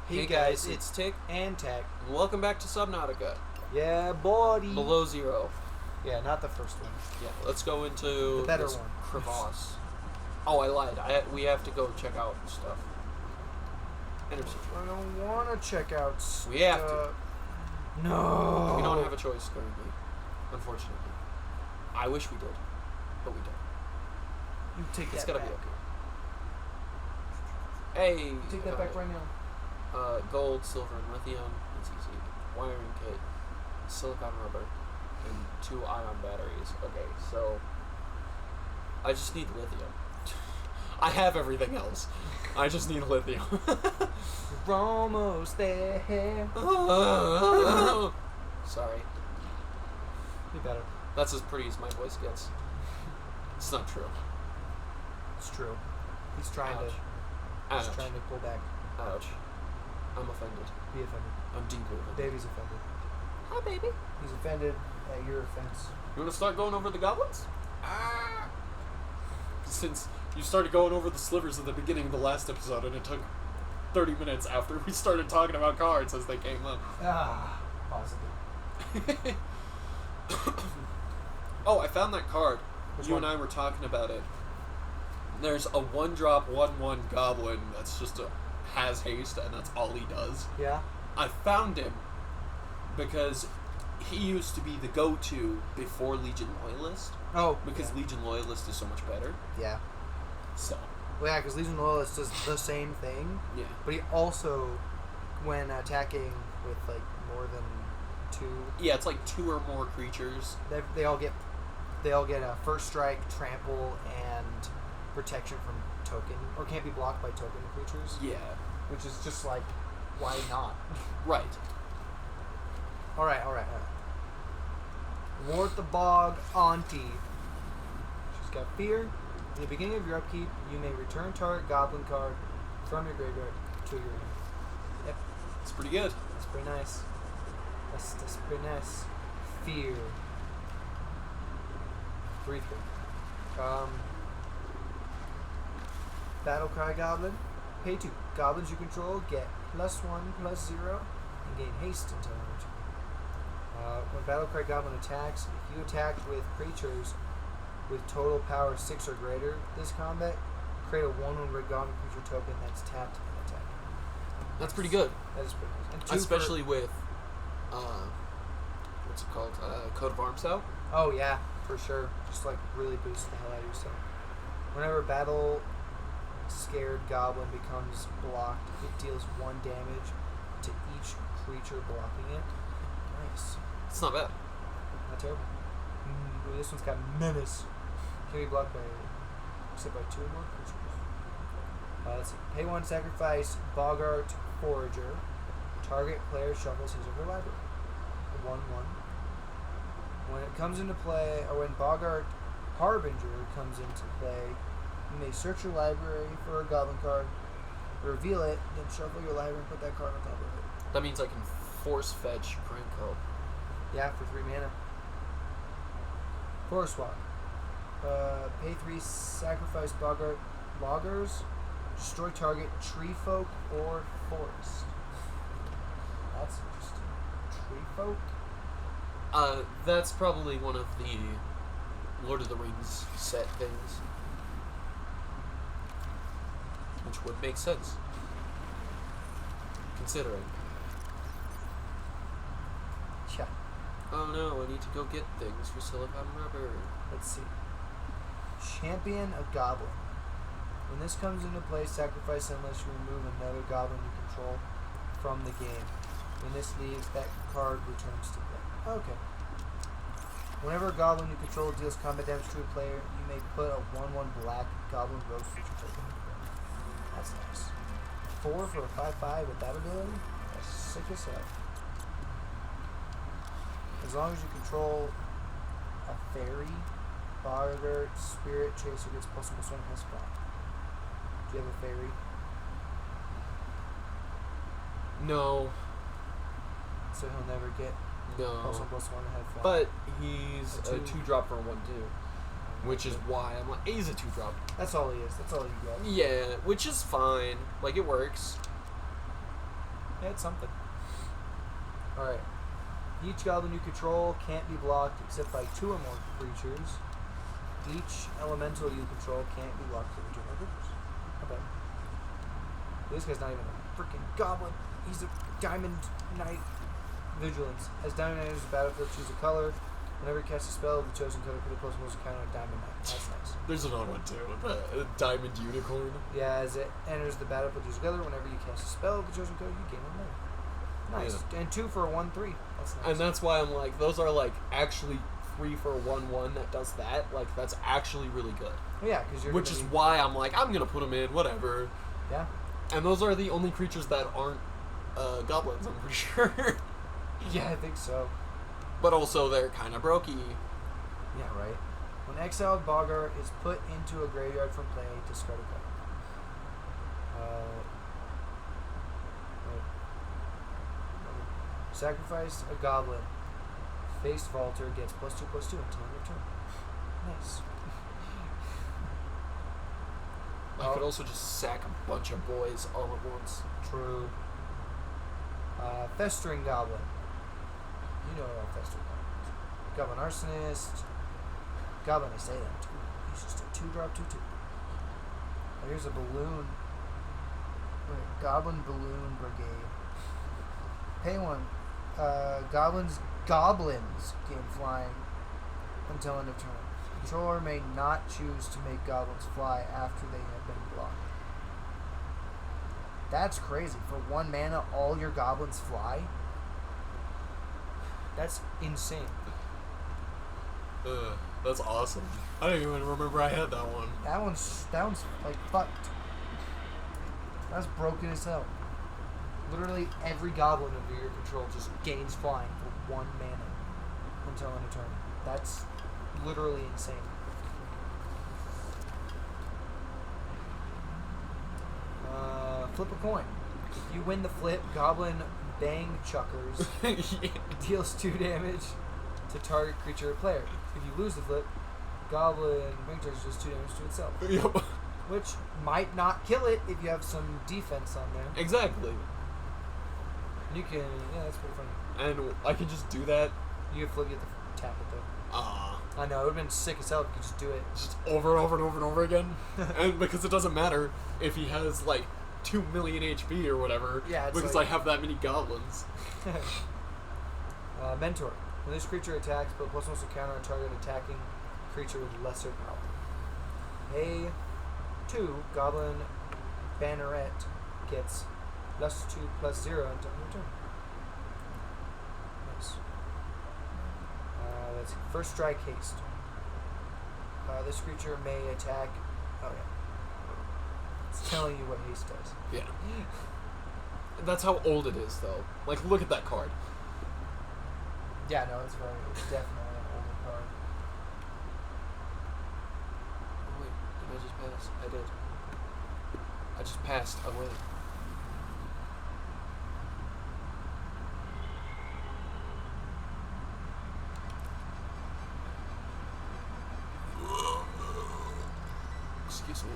Hey guys, it's Tick and Tech. Welcome back to Subnautica. Yeah, buddy. Below zero. Yeah, not the first one. Yeah, let's go into the better this one. crevasse. Oh, I lied. We have to go check out stuff. Intersection. I don't want to check out stuff. We have to. No. We don't have a choice currently, unfortunately. I wish we did, but we don't. You take that It's gotta back. be okay. Hey. Take that back right now. Gold, silver, and lithium. It's easy. Wiring kit, silicon rubber, and 2 ion batteries. Okay, so I just need lithium. I have everything else. I just need lithium. We're almost there. Sorry. Be better. That's as pretty as my voice gets. It's not true. It's true. He's trying Ouch. to. He's Ouch. trying to pull back. Ouch. I'm offended. Be offended. I'm deeply offended. Baby's offended. Hi, baby. He's offended at your offense. You want to start going over the goblins? Since you started going over the slivers at the beginning of the last episode, and it took 30 minutes after we started talking about cards as they came up. Possibly. Oh, I found that card. Which you one? and I were talking about it. There's a 1-drop 1/1 goblin that's just has haste, and that's all he does. Yeah. I found him because he used to be the go-to before Legion Loyalist. Oh. Because yeah. Legion Loyalist is so much better. Yeah. So. Well, yeah, because Legion Loyalist does the same thing. Yeah. But he also, when attacking with like more than 2, Yeah, it's like 2 or more creatures. they all get a first strike, trample, and protection from token, or can't be blocked by token creatures. Yeah. Which is just like, why not? Right. All right. Wart the Bog Auntie. She's got fear. In the beginning of your upkeep, you may return target goblin card from your graveyard to your hand. Yep, It's pretty good. that's pretty nice. That's pretty nice. Fear. 3/3. Battle Cry Goblin. Pay 2. Goblins you control get +1/+0 and gain haste until end. When Battle Cry Goblin attacks, if you attack with creatures with total power 6 or greater this combat, create a 1/1 red goblin creature token that's tapped and attack. That's pretty good. That is pretty nice. And 2 Especially with, what's it called? Coat of Arms out. Oh yeah, for sure. Just like really boost the hell out of yourself. Whenever battle scared goblin becomes blocked, it deals 1 damage to each creature blocking it. Nice. It's not bad. Not terrible. Ooh, this one's got menace. Can be blocked by except by 2 or more creatures. Let's see. Pay 1, sacrifice Boggart Forager. Target player shuffles his or her library. 1/1. When it comes into play, or when Boggart Harbinger comes into play, you may search your library for a goblin card, reveal it, then shuffle your library and put that card on top of it. That means I can force fetch Cranko. Yeah, for 3 mana. Forest Walk. Pay 3, sacrifice Boggart Loggers, destroy target tree folk or forest. That's interesting. Tree folk? That's probably one of the Lord of the Rings set things. Which would make sense. Considering. Yeah. Oh no, I need to go get things for silicon rubber. Let's see. Champion of Goblin. When this comes into play, sacrifice unless you remove another goblin you control from the game. When this leaves, that card returns to play. Okay. Whenever a goblin you control deals combat damage to a player, you may put a 1/1 black goblin rogue creature token in play. That's nice. 4 for a 5/5 with that ability? That's sick as hell. As long as you control a fairy, Boggart Spirit Chaser gets +1/+1 +5. Do you have a fairy? No. So he'll never get No. +1/+1 and have 5. But he's A a 2-drop for a 1/2. Which is why I'm like, he's a 2-drop. That's all he is. That's all you get. Yeah, which is fine. Like, it works. Yeah, it's something. Alright. Each goblin you control can't be blocked except by 2 or more creatures. Each elemental you control can't be blocked except by 2 or more creatures. How about this guy's not even a freaking goblin. He's a Diamond Knight. Vigilance. As Diamond Knight enters the battlefield, choose a color. Whenever you cast a spell of the chosen color, put a plus one counter on Diamond Knight. That's nice. There's another one too. A diamond unicorn. Yeah, as it enters the battlefield, choose a color. Whenever you cast a spell of the chosen color, you gain 1 life. Nice. Yeah. And 2 for a 1/3. That's nice. And that's why I'm like, those are like actually 3 for a 1/1 that does that. Like that's actually really good. Well, yeah, because you're. Which is why I'm like, I'm gonna put them in, whatever. Yeah. And those are the only creatures that aren't goblins, I'm pretty sure. Yeah, I think so. But also they're kind of brokey. Yeah, right. When exiled Bogar is put into a graveyard from play, discard a card. Sacrifice a goblin. Face Vaulter gets +2/+2 until end of turn. Nice. I could also just sack a bunch of boys all at once. True. Festering Goblin. You know about Festering Goblins. Goblin Arsonist. Goblin, I say that too. He's just a 2-drop 2/2. Oh, here's a balloon. Wait, Goblin Balloon Brigade. Pay 1. Goblins gain flying until end of turn. The controller may not choose to make goblins fly after they have been blocked. That's crazy. For 1 mana, all your goblins fly? That's insane. That's awesome. I don't even remember I had that one. That one's like fucked. That's broken as hell. Literally every goblin under your control just gains flying for 1 mana until end of turn. That's literally insane. Flip a coin. If you win the flip, Goblin Bang Chuckers deals 2 damage to target creature or player. If you lose the flip, Goblin Bang Chuckers does 2 damage to itself. Yep. Which might not kill it if you have some defense on there. Exactly. You can, yeah, that's pretty funny. And I can just do that. You have flip, you have to tap it though. I know, it would have been sick as hell if you could just do it. Just over and over and over and over again. And because it doesn't matter if he has like 2 million HP or whatever. Yeah, it's because like, I have that many goblins. Mentor. When this creature attacks, put +1 counter on target attacking creature with lesser power. 2 Goblin Banneret gets +2/+0 until end of turn. Nice. Let's see. First Strike Haste. This creature may attack. Oh yeah. It's telling you what haste does. Yeah. That's how old it is, though. Like, look at that card. Yeah, no, it's definitely an older card. Oh, wait, did I just pass? I did. I just passed away. Excuse me.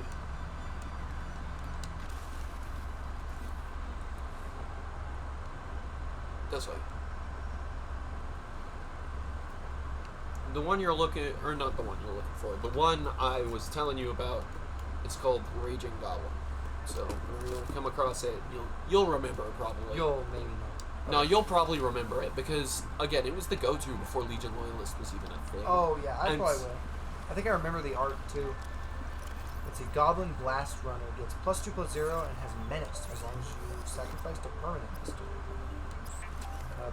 This way. The one you're looking, or not the one you're looking for, the one I was telling you about, it's called Raging Goblin. So when you come across it, you'll remember it probably. You'll maybe know. No, you'll probably remember it because again, it was the go-to before Legion Loyalist was even a thing. Oh yeah, I And probably will. I think I remember the art too. Let's see, Goblin Blast Runner gets +2/+0 and has Menace as long as you sacrifice a permanent this turn.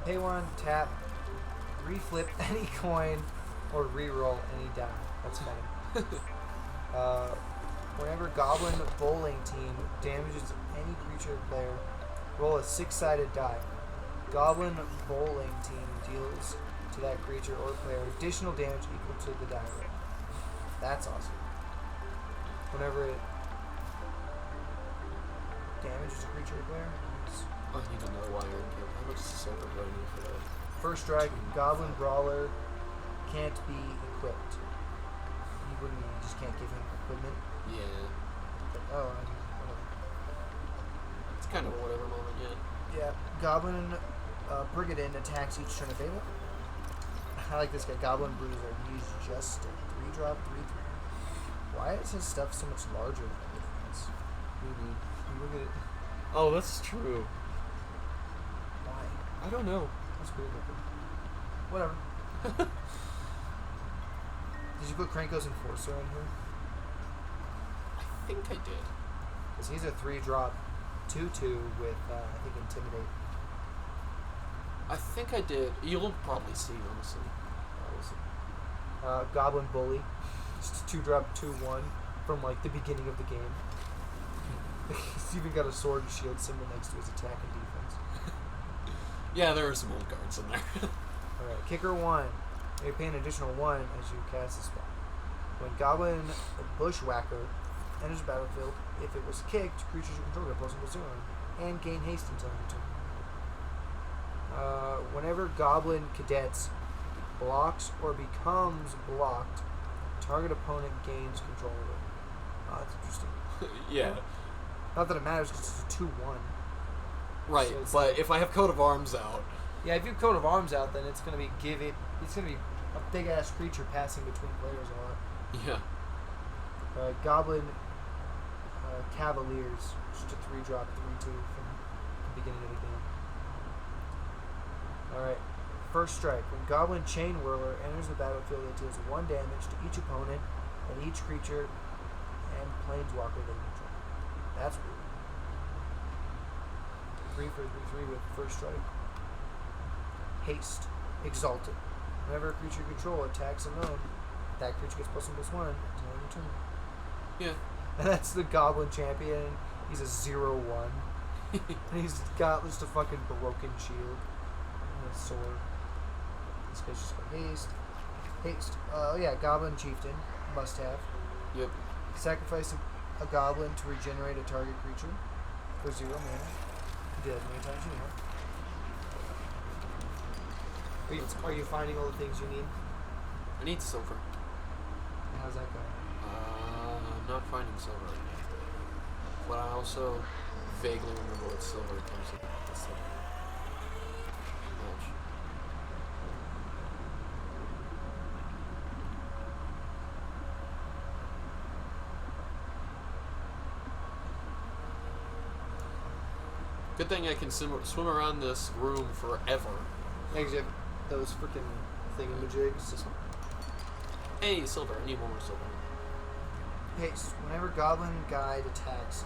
Pay 1, tap, reflip any coin, or re-roll any die. That's funny. Whenever Goblin Bowling Team damages any creature or player, roll a 6-sided die. Goblin Bowling Team deals to that creature or player additional damage equal to the die roll. That's awesome. Whenever it damages a creature or player, it's I need another wire in here. How much silver do I need for that? First strike, Goblin Brawler can't be equipped. You just can't give him equipment. Yeah. But, oh, I mean, whatever. It's kind of a whatever moment, yeah. Yeah. Goblin Brigandine attacks each turn available. I like this guy, Goblin Bruiser. He's just a 3-drop, 3/3. Why is his stuff so much larger than everything's? Maybe. Look at it. Oh, that's true. Why? I don't know. That's weird looking. Whatever. Did you put Kranko's Enforcer in here? I think I did. Because he's a 3-drop, 2/2 with, I think, Intimidate. I think I did. You'll probably see, honestly. Goblin Bully. Just a 2-drop, 2/1 from, like, the beginning of the game. He's even got a sword and shield symbol next to his attack and defense. Yeah, there are some old cards in there. Alright, Kicker 1. You pay an additional 1 as you cast a spell. When Goblin Bushwhacker enters the battlefield, if it was kicked, creatures you control get +1/+0 and gain haste until end of turn. Whenever Goblin Cadets blocks or becomes blocked, target opponent gains control of it. Oh, that's interesting. Yeah. Not that it matters because it's a 2/1. Right, So it's but like- if I have Coat of Arms out, Yeah, if you have Coat of Arms out, then it's gonna be it's gonna be a big ass creature passing between players a lot. yeah. Goblin Cavaliers, just a 3-drop, 3/2 from the beginning of the game. Alright, first strike. When Goblin Chain Whirler enters the battlefield, it deals 1 damage to each opponent and each creature and planeswalker they control. That's weird. 3 for 3/3 with first strike. Haste. Exalted. Whenever a creature you control attacks a known, that creature gets +1/+1 until end of turn. Yeah. And that's the Goblin Champion. He's a 0/1. And he's got just a fucking broken shield and a sword. This guy's just got haste. Haste. Yeah, Goblin Chieftain. Must have. Yep. Sacrifice a goblin to regenerate a target creature for 0 mana. You do that as many times you know. Are you finding all the things you need? I need silver. How's that going? I'm not finding silver right now. But I also vaguely remember what silver comes with. It's like, ouch. Good thing I can swim around this room forever. Thanks, you have those freaking thingamajigs. This one. Hey, silver. I need one more silver. Haste. Whenever Goblin Guide attacks,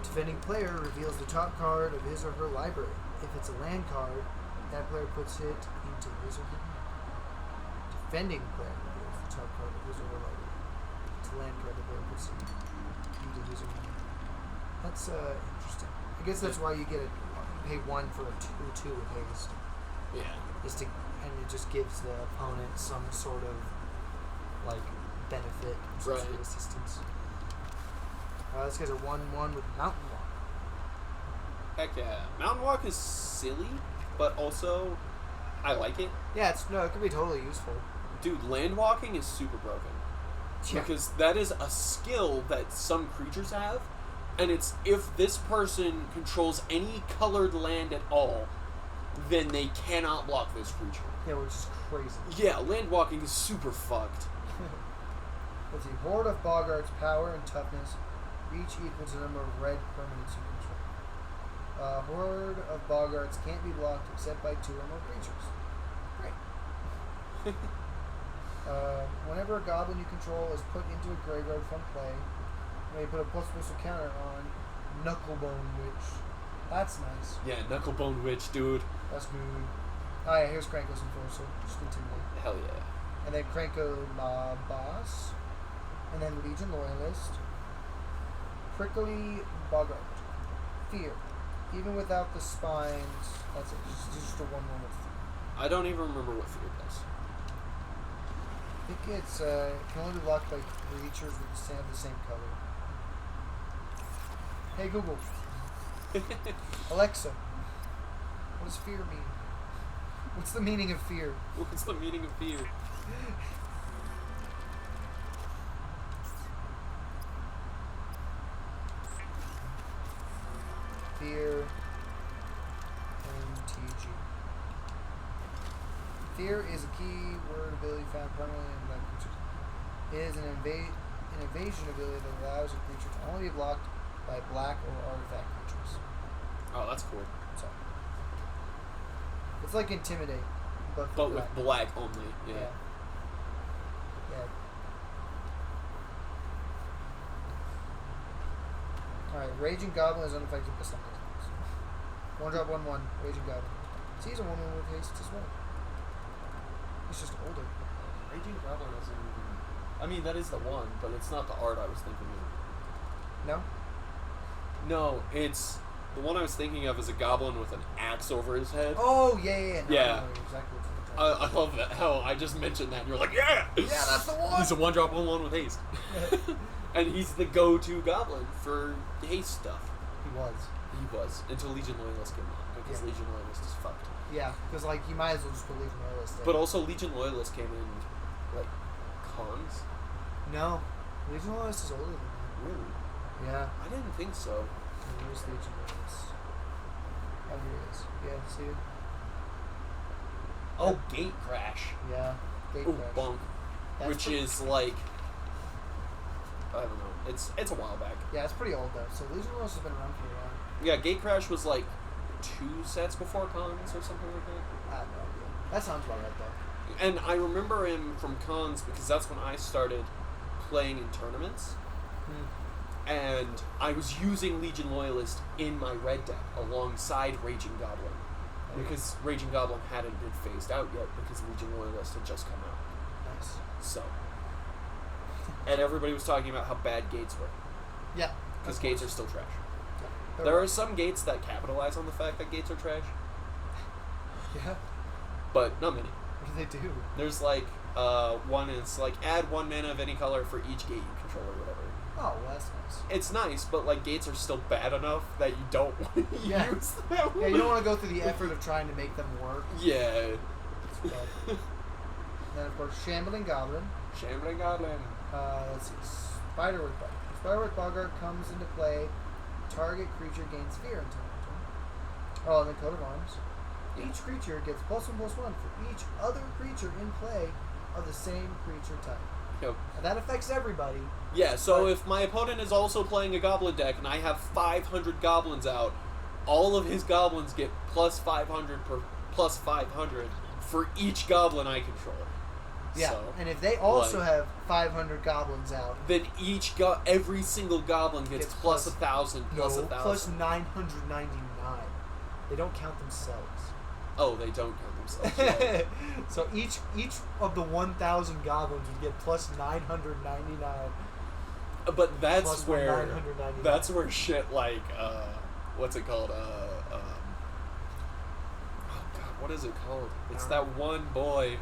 defending player reveals the top card of his or her library. If it's a land card, that player puts it into his or her library. Defending player reveals the top card of his or her library. If it's a land card, the player puts it into his or her library. That's interesting. I guess that's why you pay 1 for a 2/2 with haste. Yeah. And it just gives the opponent some sort of like benefit, some sort of Right. assistance. This guy's a 1/1 with Mountain Walk. Heck yeah. Mountain Walk is silly, but also I like it. Yeah, it could be totally useful. Dude, land walking is super broken. Yeah. Because that is a skill that some creatures have, and it's if this person controls any colored land at all, then they cannot block this creature. Yeah, which is crazy. Yeah, land walking is super fucked. With the Horde of Boggart's power and toughness, each equals the number of red permanents you control. A Horde of Boggarts can't be blocked except by 2 or more creatures. Great. Whenever a goblin you control is put into a graveyard from play, you may put a +1 counter on Knucklebone Witch. That's nice. Yeah, Knucklebone Witch, dude. That's good. Oh yeah, here's Kranko's Enforcer. Just intimidate. Hell yeah. And then Kranko Mob Boss. And then Legion Loyalist. Prickly Boggart. Fear. Even without the spines, that's it. It's just a 1/1 with fear. I don't even remember what fear does. I think it's it can only be blocked by creatures with the same color. Hey Google. Alexa. What does fear mean? What's the meaning of fear? What's the meaning of fear? Fear Raging. Fear is a key word ability found permanently in black creatures. It is an evasion ability that allows a creature to only be blocked by black or artifact creatures. Oh, that's cool. So it's like Intimidate, but But with black only. Yeah. Yeah. Alright, Raging Goblin is unaffected by stun attacks. 1-drop 1/1, Raging Goblin. See, he's a 1/1 with haste as well. He's just older. Raging Goblin isn't even. I mean, that is the one, but it's not the art I was thinking of. No? No, it's the one I was thinking of is a goblin with an axe over his head. Oh, yeah. No, Yeah. I know exactly what you're talking I love that. How I just mentioned that, and you're like, yeah! Yeah, that's the one! He's a 1-drop 1/1 with haste. And he's the go-to goblin for haste stuff. He was. He was, until Legion Loyalist came out, because Yeah. Legion Loyalist is fucked. Yeah, because, like, you might as well just put Legion Loyalist there. But also, Legion Loyalist came in, like, cons? No. Legion Loyalist is older than that. Really? Yeah. I didn't think so. Where's Legion Loyalist? Oh, here it is. Yeah, see it? Oh, Gate Crash. Yeah. Gate Ooh, Crash. Bonk. That's Which pretty- is, like, I don't know. It's a while back. Yeah, it's pretty old, though. So Legion Loyalist has been around for a while. Yeah, Gate Crash was, like, 2 sets before cons or something like that. I have no idea. That sounds about right, though. And I remember him from cons because that's when I started playing in tournaments. And I was using Legion Loyalist in my red deck alongside Raging Goblin. Because Raging Goblin hadn't been phased out yet because Legion Loyalist had just come out. Nice. So. And everybody was talking about how bad gates were. Yeah. Because gates are still trash. Yeah. There are some gates that capitalize on the fact that gates are trash, Yeah. but not many. What do they do? There's like one is like add 1 mana of any color for each gate you control or whatever. Oh, well, that's nice. It's nice, but like gates are still bad enough that you don't want to Yeah. use them. Yeah, you don't want to go through the effort of trying to make them work. Yeah. It's bad. Then, of course, Shambling Goblin. Shambling Goblin. Let's see. Spiderwick Boggart. Spiderwick Boggart comes into play. Target creature gains fear until end turn. Oh, and then Coat of Arms. Yeah. Each creature gets +1/+1 for each other creature in play of the same creature type. Yep. And that affects everybody. Yeah, so But- if my opponent is also playing a goblin deck and I have 500 goblins out, all of his goblins get +500 per +500 for each goblin I control. Yeah, So, and if they also like- have 500 goblins out, then every single goblin gets It's plus plus- 1,000 plus no, 1,000. plus 999. They don't count themselves. Oh, they don't count themselves. Yeah. So each of the 1,000 goblins would get plus 999. But that's Plus where 999. that's where shit like what's it called? Oh god, what is it called? It's I that don't one boy.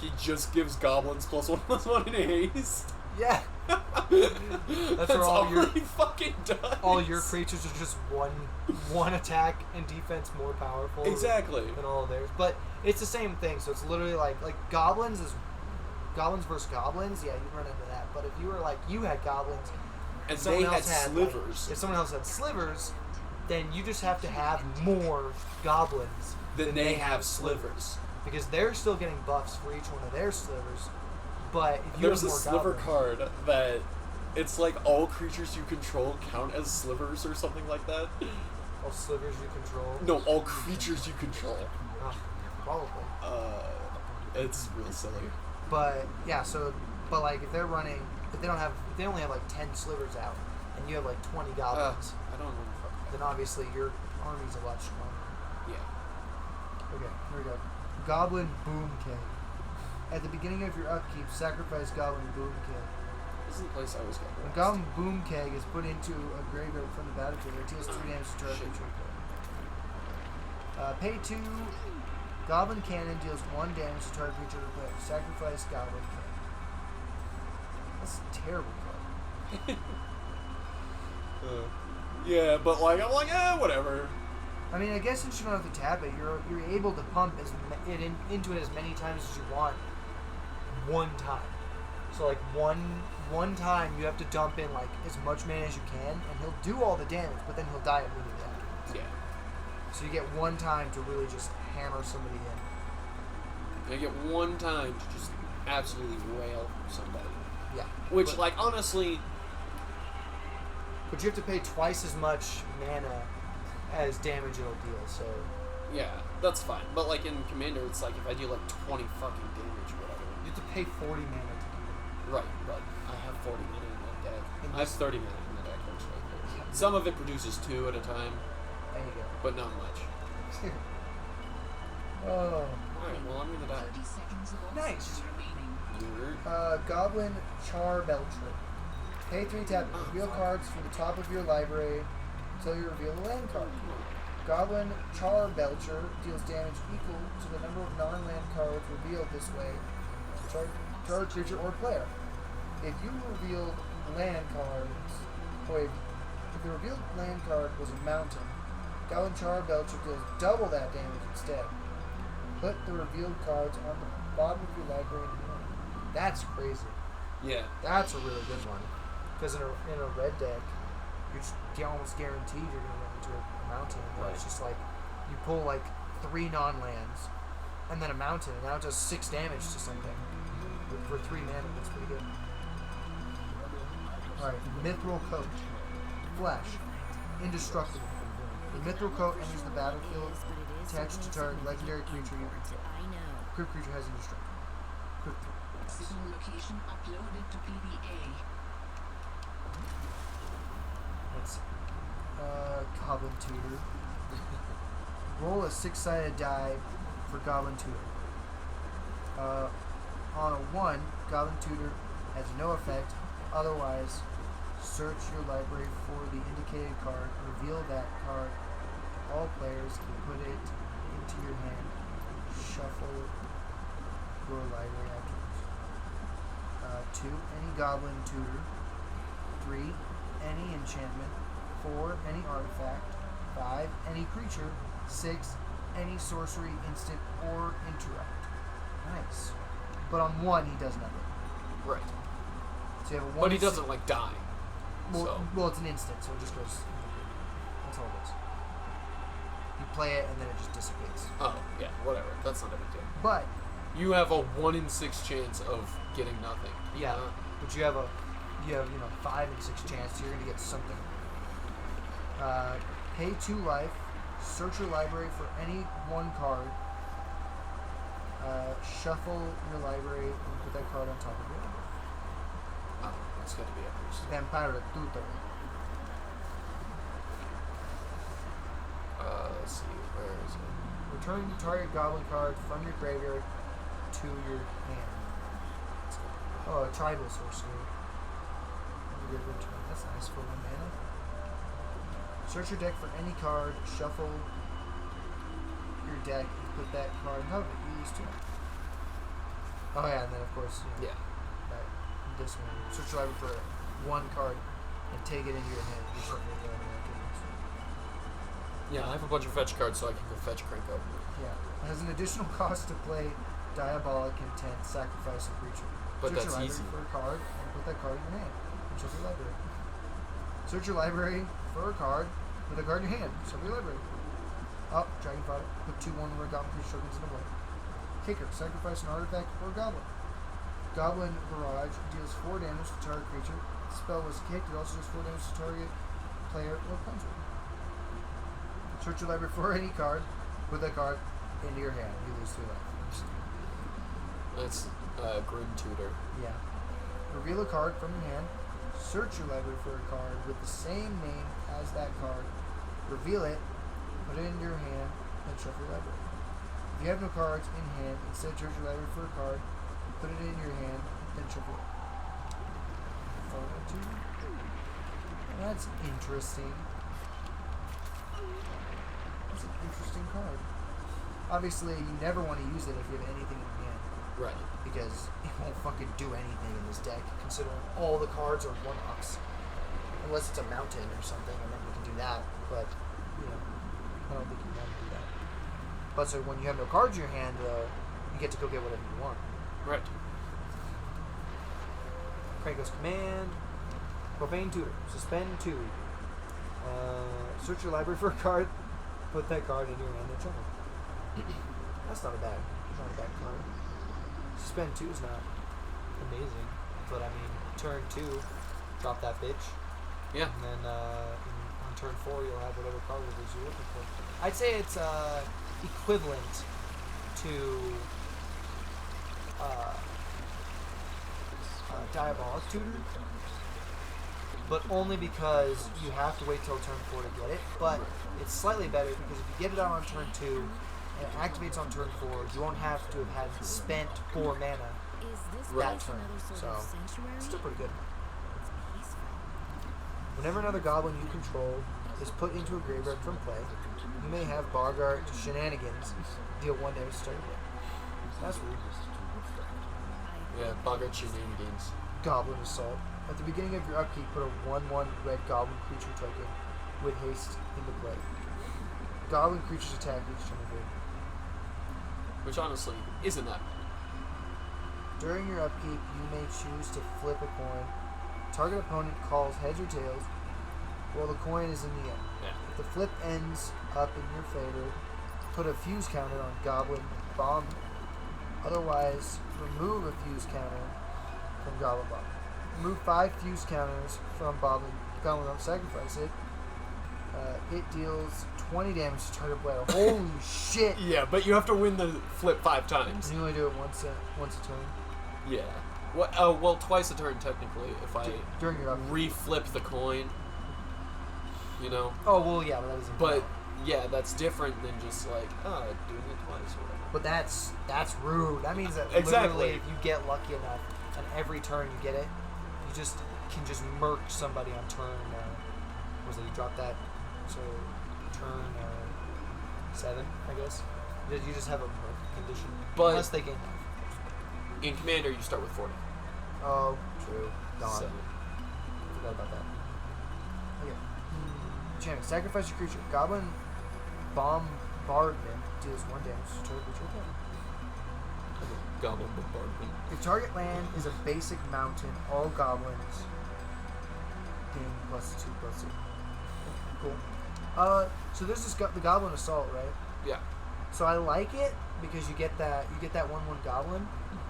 He just gives goblins +1/+1 in haste. Yeah. That's where all your- he fucking does. All your creatures are just one attack and defense more powerful Exactly. than all of theirs. But it's the same thing. So it's literally like goblins versus goblins. Yeah, you run into that. But if you were like you had goblins And someone they had else had slivers. if someone else had slivers, then you just have to have more goblins Then they have slivers. because they're still getting buffs for each one of their slivers. But if you There's have a more sliver goblins, card that it's like all creatures you control count as slivers or something like that. all slivers you control. No, all creatures you control. Ah, probably. It's real silly. But yeah, but like if they only have like 10 slivers out, and you have like 20 goblins, I don't know what the fuck. then obviously your army's a lot stronger. Yeah. Okay, here we go. Goblin Boom Keg. At the beginning of your upkeep, sacrifice Goblin Boom Keg. This is the place I always get When lost. Goblin Boom Keg is put into a graveyard from the battlefield, it deals 2 damage to target Shit. creature. Pay 2. Goblin Cannon deals 1 damage to target creature to play. Sacrifice Goblin Cannon. That's a terrible card. Yeah, but like I'm like, whatever. I mean, I guess since you don't have to tap it, you're able to pump into it as many times as you want. One time. So like one time you have to dump in like as much mana as you can, and he'll do all the damage, but then he'll die immediately afterwards. Yeah. So you get one time to really just hammer somebody in. I get one time to just absolutely rail somebody. Yeah. Which, like, honestly... But you have to pay twice as much mana as damage it'll deal, so... Yeah, that's fine. But, like, in Commander, it's like if I do, like, 20 fucking damage or whatever. You have to pay 40 mana to do it. Right, but I have 40 mana in that deck. In I have 30 mana in the deck, actually. Yeah. Some of it produces 2 at a time, There you go. but not much. Oh. Alright, well, I'm gonna die. 30 seconds of Nice. oxygen remaining. You're... Goblin Charbelcher. Pay 3 tap. Reveal cards from the top of your library until you reveal a land card. Goblin Charbelcher deals damage equal to the number of non-land cards revealed this way to target creature or player. If you revealed land cards, or if the revealed land card was a mountain, Goblin Charbelcher deals double that damage instead. Put the revealed cards on the bottom of your library in your hand. That's crazy. Yeah. That's a really good one. Because in a red deck, you're just almost guaranteed you're going to run into a mountain. And Right. It's just like, you pull like 3 non-lands, and then a mountain, and now it does 6 damage to something. For 3 mana, that's pretty good. Alright, Mithril Coat. Flesh. Indestructible. The Mithril Coat enters the battlefield attached to target legendary creature you control. Crypt creature has indestructible. Crypt Signal location uploaded to PDA. Let's see. Goblin Tutor. Roll a 6-sided die for Goblin Tutor. On a 1, Goblin Tutor has no effect. Otherwise, search your library for the indicated card. Reveal that card. All players can put it into your hand. Shuffle your library afterwards. 2, any Goblin Tutor. 3, any enchantment. 4, any artifact. 5, any creature. 6, any sorcery, instant, or interrupt. Nice. But on 1, he does nothing. Right. So you have a 1. But he doesn't, like, die. Well, So... well, it's an instant, so it just goes. That's all it is. You play it, and then it just dissipates. Oh, yeah, whatever. That's not a big deal. But You have a 1 in 6 chance of getting nothing. yeah, but you have 5 and 6 chance. So you're gonna get something. Pay 2 life. Search your library for any 1 card. Shuffle your library and put that card on top of it. Oh, it's going to be a boost. Vampire Tutor. Let's see, where is it? Return target goblin card from your graveyard to your hand. Oh, a tribal sorcery. Return. That's nice for 1 mana. Search your deck for any card. Shuffle your deck and put that card. No, but you used to. Oh yeah, and then of course, Yeah. this one. Search your library for 1 card and take it into your hand. You start making it afterwards. Yeah, I have a bunch of fetch cards, so I can go fetch Cranko. Yeah. It has an additional cost to play Diabolic Intent, sacrifice a creature. But Search that's your library easy. for a card and put that card in your hand. And shuffle your library. Search your library for a card, put a card in your hand. Shuffle your library. Oh, Dragon Fodder. Put 2/1 where Goblin creature tokens in a way. Kicker. Sacrifice an artifact or a goblin. Goblin Barrage deals 4 damage to target creature. The spell was kicked. It also does 4 damage to target player or puncher. Search your library for any card. Put that card into your hand. You lose 3 life. That's Grim Tutor. Yeah. Reveal a card from your hand. Search your library for a card with the same name as that card. Reveal it. Put it into your hand. And shuffle your library. If you have no cards in hand, instead search your library for a card. Put it in your hand. Then shuffle it. Follow to. That's interesting. That's an interesting card. Obviously, you never want to use it if you have anything in your hand. Right. Because it won't fucking do anything in this deck, considering all the cards are 1-ox. Unless it's a mountain or something, and then you can do that. But, I don't think you want to do that. But so when you have no cards in your hand, you get to go get whatever you want. Right. Cranko's Command. Profane Tutor. Suspend 2. Search your library for a card. put that card in your hand and shuffle. That's not a bad card. Spend 2 is not amazing, but I mean, turn 2, drop that bitch, Yeah. and then on turn 4 you'll have whatever card it is you're looking for. I'd say it's equivalent to Diabolic Tutor, but only because you have to wait till turn 4 to get it. But it's slightly better because if you get it out on turn 2 and it activates on turn 4, you won't have to have had spent 4 mana that turn. So it's still pretty good. Whenever another goblin you control is put into a graveyard from play, you may have Bogart Shenanigans deal 1 damage to start your play. That's rude. Yeah, Bogart Shenanigans. Goblin Assault. At the beginning of your upkeep, put a 1/1 red goblin creature token with haste into play. Goblin creatures attack each turn of your Which honestly isn't that bad. During your upkeep, you may choose to flip a coin. Target opponent calls heads or tails while the coin is in the air. Yeah. If the flip ends up in your favor, put a fuse counter on Goblin Bomb. Otherwise, remove a fuse counter from Goblin Bomb. Remove 5 fuse counters from Goblin Bomb, sacrifice it. It deals 20 damage to target player. Holy shit! Yeah, but you have to win the flip 5 times. You only do it once a turn. Yeah. Well, twice a turn technically if I During your upkeep. reflip the coin. You know? Oh, well, yeah, but that doesn't But count. yeah, that's different than just like, doing it twice or whatever. But that's rude. That means that Exactly. literally if you get lucky enough and every turn you get it, you just can just murk somebody on turn, was it, you drop that, so turn 7, I guess. You just have a murk condition. But- Unless they gain life. In Commander, you start with 40. Oh, true. Dawn. So, Forgot about that. Okay. Enchantment. Sacrifice your creature. Goblin Bombardment deals 1 damage to target creature attack. Goblin Bombardment. If target land is a basic mountain, all goblins gain +2/+2. Cool. So there's this the Goblin Assault, right? Yeah. So I like it because you get that 1/1 goblin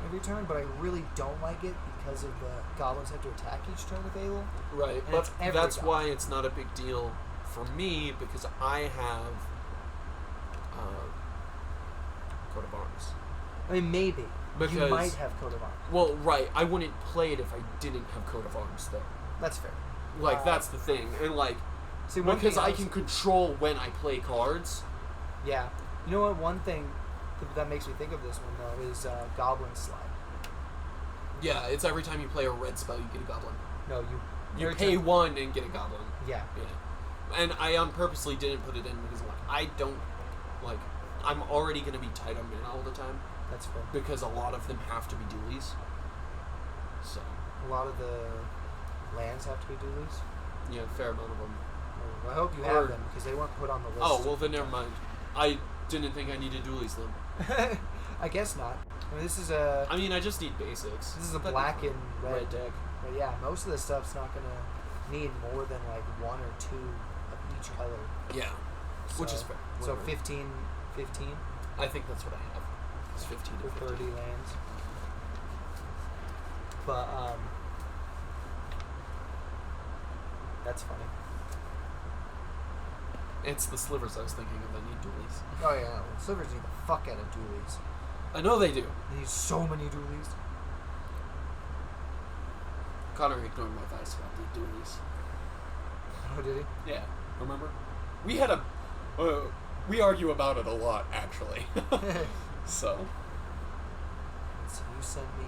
every turn, but I really don't like it because of the goblins have to attack each turn if able. Right, And but it's every that's goblin. why it's not a big deal for me because I have Coat of Arms. I mean, maybe. You Because- might have Coat of Arms. Well, right, I wouldn't play it if I didn't have Coat of Arms, though. That's fair. Like, that's the thing. And, like, See, one because thing I was- can control when I play cards. Yeah. You know what? One thing that makes me think of this one, though, is Goblin Slide. Yeah, it's every time you play a red spell, you get a goblin. No, you You pay 1 and get a goblin. Yeah. Yeah. And I purposely didn't put it in because, like, I don't, like, I'm already going to be tight on mana all the time That's fair. because a lot of them have to be dualies. So, A lot of the lands have to be dualies. yeah, a fair amount of them. Well, I hope you Or- have them because they weren't put on the list. Oh, well, then never mind. I didn't think I needed dualies then. I guess not. I mean, this is a I mean, I just need basics. this is a That'd be black fine. and red. deck. But yeah, most of this stuff's not gonna need more than like 1 or 2 of each color. Yeah, which is fair. So Whatever. 15 I think that's what I have. It's 15 for to 30 50. lands. But that's funny. It's the slivers I was thinking of. I need dualies. Oh yeah, well, Slivers need the fuck out of dualies. I know they do. They need so many dualies. Connor ignored my advice about the dualies. Oh, did he? Yeah, remember? We had we argue about it a lot, actually. So, So you sent me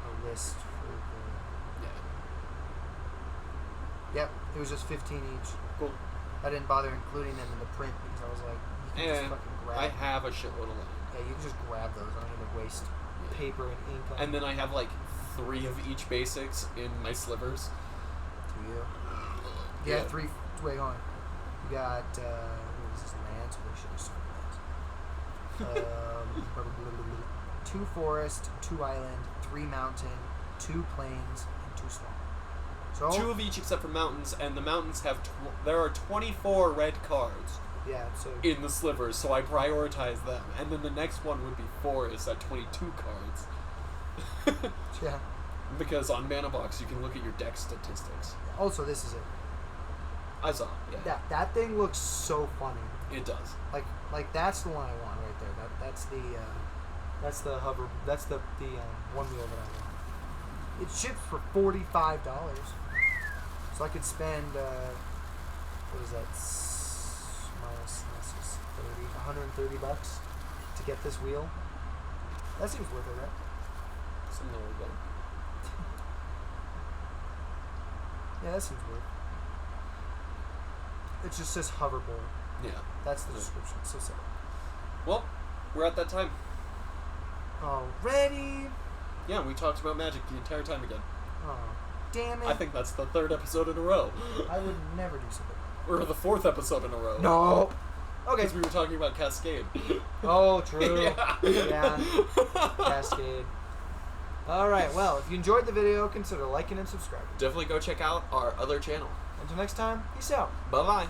a list for the. Yeah. Yep, it was just 15 each. Cool. I didn't bother including them in the print because I was like, you can just And fucking grab. I have a shitload of land. Yeah, you can just grab those. I don't need to waste paper and ink on. And then I have like 3 of each basics in my slivers. to you. Yeah, 3. Wait, hold on. You got what is this, lands? We should have started lands. 2 forest, 2 island, 3 mountain, 2 plains, and 2 swamp. So 2 of each except for mountains, and the mountains have there are 24 red cards yeah, so in the slivers, so I prioritize them. And then the next one would be forest at 22 cards. yeah. Because on Mana Box you can look at your deck statistics. Also, this is it. I saw. Yeah. That thing looks so funny. It does. Like that's the one I want right there. That's the hover. That's the one wheel that I want. It ships for $45, so I could spend what is that? Minus just 30, $130 to get this wheel. That seems worth it, right? Something like that. Yeah, that seems worth it. It just says hoverboard. Yeah. That's the description. So sad. Well, we're at that time. Already? Yeah, we talked about Magic the entire time again. Oh, damn it. I think that's the 3rd episode in a row. I would never do something. Or the 4th episode in a row. No. Okay. Because we were talking about Cascade. Oh, true. Yeah. Yeah. Cascade. Alright, well, if you enjoyed the video, consider liking and subscribing. Definitely go check out our other channel. Until next time, peace out. Bye-bye.